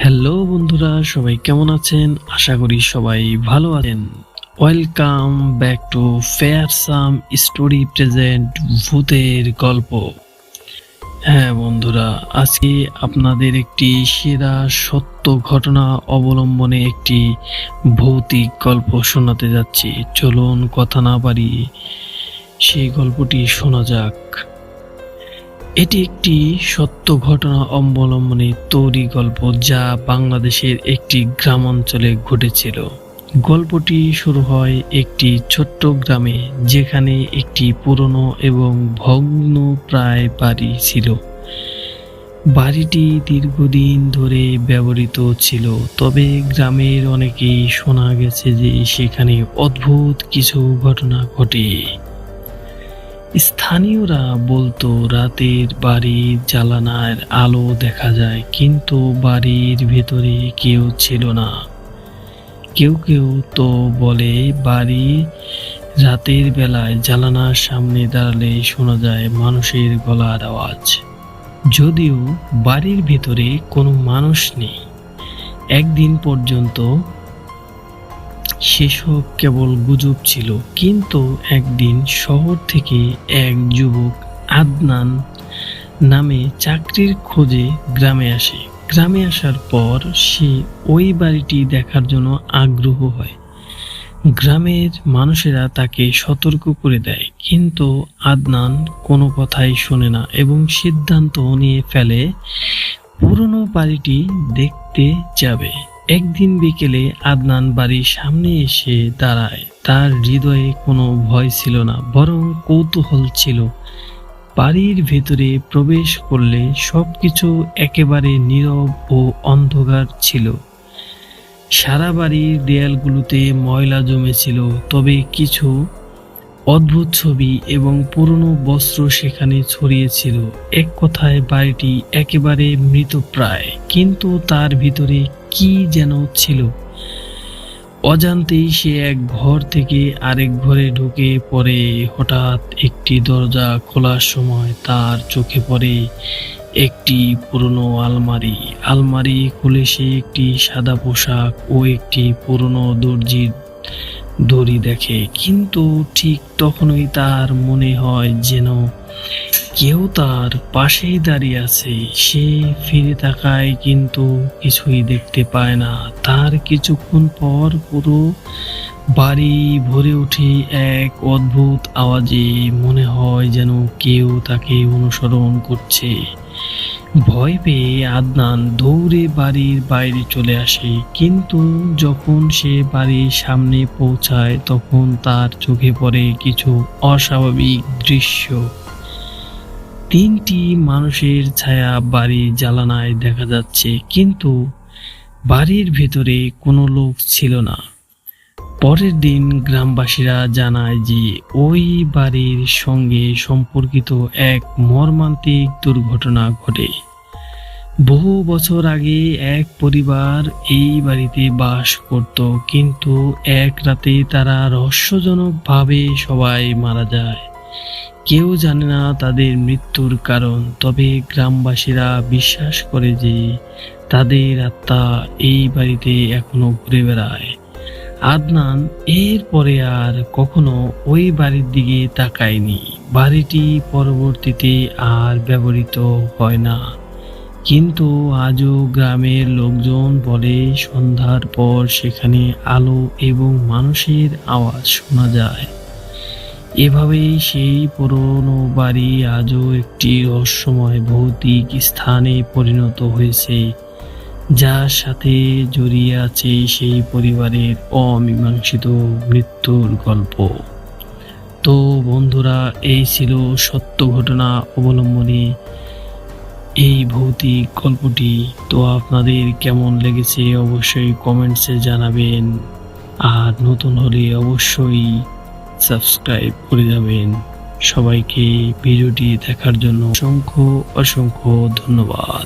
Hello বন্ধুরা, সবাই কেমন আছেন? আশা করি সবাই ভালো আছেন। Welcome back to fearsome story present ভূতের গল্প। হ্যাঁ বন্ধুরা, আজকে আপনাদের একটি সেরা সত্য ঘটনা অবলম্বনে একটি ভৌতিক গল্প শোনাতে যাচ্ছি। চলুন কথা না বাড়িয়ে সেই গল্পটি শোনা যাক। এটি একটি সত্য ঘটনা অবলম্বনে তৈরি গল্প, যা বাংলাদেশের একটি গ্রামাঞ্চলে ঘটেছিল। গল্পটি শুরু হয় একটি ছোট্ট গ্রামে, যেখানে একটি পুরনো এবং ভগ্নপ্রায় বাড়ি ছিল। বাড়িটি দীর্ঘদিন ধরে ব্যবহৃত ছিল, তবে গ্রামের অনেকেই শোনা গেছে যে সেখানে অদ্ভুত কিছু ঘটনা ঘটে। স্থানীয়রা বলতো রাতের বাড়ির জানালার আলো দেখা যায়, কিন্তু বাড়ির ভেতরে কেউ ছিল না। কেউ কেউ তো বলে বাড়ি রাতের বেলায় জানালার সামনে দাঁড়ালে শোনা যায় মানুষের গলার আওয়াজ, যদিও বাড়ির ভেতরে কোনো মানুষ নেই। একদিন পর্যন্ত সেসব কেবল গুজব ছিল, কিন্তু একদিন শহর থেকে এক যুবক আদনান নামে চাকরির খোঁজে গ্রামে আসে। গ্রামে আসার পর সে ওই বাড়িটি দেখার জন্য আগ্রহ হয়। গ্রামের মানুষেরা তাকে সতর্ক করে দেয়, কিন্তু আদনান কোনো কথাই শোনে না এবং সিদ্ধান্ত নিয়ে ফেলে পুরনো বাড়িটি দেখতে যাবে। একদিন বিকেলে আদনান বাড়ির সামনে এসে দাঁড়ায়। তার হৃদয়ে কোনো ভয় ছিল না, বরং কৌতূহল ছিল। বাড়ির ভেতরে প্রবেশ করলে সবকিছু একেবারে নীরব ও অন্ধকার ছিল। সারা বাড়ির দেয়ালগুলোতে ময়লা জমেছিল, তবে কিছু অদ্ভুত ছবি এবং পুরনো বস্ত্র সেখানে ছড়িয়েছিল। এক কথায় বাড়িটি একেবারে মৃতপ্রায়, কিন্তু তার ভিতরে কি যেন ছিল। অজান্তেই সে এক ঘর থেকে আরেক ঘরে ঢুকে পড়ে। হঠাৎ একটি দরজা খোলার সময় তার চোখে পড়ে একটি পুরনো আলমারি খুলে সে একটি সাদা পোশাক ও একটি পুরনো দর্জির দড়ি দেখে। কিন্তু ঠিক তখনই তার মনে হয় যেন কেউ তার পাশেই দাঁড়িয়ে আছে। সে ফিরে তাকায়, কিন্তু কিছুই দেখতে পায় না। তার কিছুক্ষণ পর পুরো বাড়ি ভরে ওঠে এক অদ্ভুত আওয়াজে। মনে হয় যেন কেউ তাকে অনুসরণ করছে। ভয় পেয়ে আদনান দৌড়ে বাড়ির বাইরে চলে আসে, কিন্তু যখন সে বাড়ির সামনে পৌঁছায় তখন তার চোখে পড়ে কিছু অস্বাভাবিক দৃশ্য। তিনটি মানুষের ছায়া বাড়ির জানালায় দেখা যাচ্ছে, কিন্তু বাড়ির ভেতরে কোনো লোক ছিল না। পরের দিন গ্রামবাসীরা জানায় যে ওই বাড়ির সঙ্গে সম্পর্কিত এক মর্মান্তিক দুর্ঘটনা ঘটে। বহু বছর আগে এক পরিবার এই বাড়িতে বাস করত, কিন্তু এক রাতে তারা রহস্যজনকভাবে সবাই মারা যায়। কেউ জানে না তাদের মৃত্যুর কারণ, তবে গ্রামবাসীরা বিশ্বাস করে যে তাদের আত্মা এই বাড়িতে এখনো ঘুরে বেড়ায়। আদনান এর পরে আর কখনো ওই বাড়ির দিকে তাকায়নি। বাড়িটি পরবর্তীতে আর ব্যবহৃত হয় না, কিন্তু আজও গ্রামের লোকজন বলে সন্ধ্যার পর সেখানে আলো এবং মানুষের আওয়াজ শোনা যায়। এভাবেই সেই পুরনো বাড়ি আজও একটি রহস্যময় ভৌতিক স্থানে পরিণত হয়েছে, যার সাথে জড়িয়ে আছে সেই পরিবারের অমীমাংসিত মৃত্যুর গল্প। তো বন্ধুরা, এই ছিল সত্য ঘটনা অবলম্বনে এই ভৌতিক গল্পটি। তো আপনাদের কেমন লেগেছে অবশ্যই কমেন্টসে জানাবেন, আর নতুন হলে অবশ্যই সাবস্ক্রাইব করে যাবেন। সবাইকে ভিডিওটি দেখার জন্য অসংখ্য ধন্যবাদ।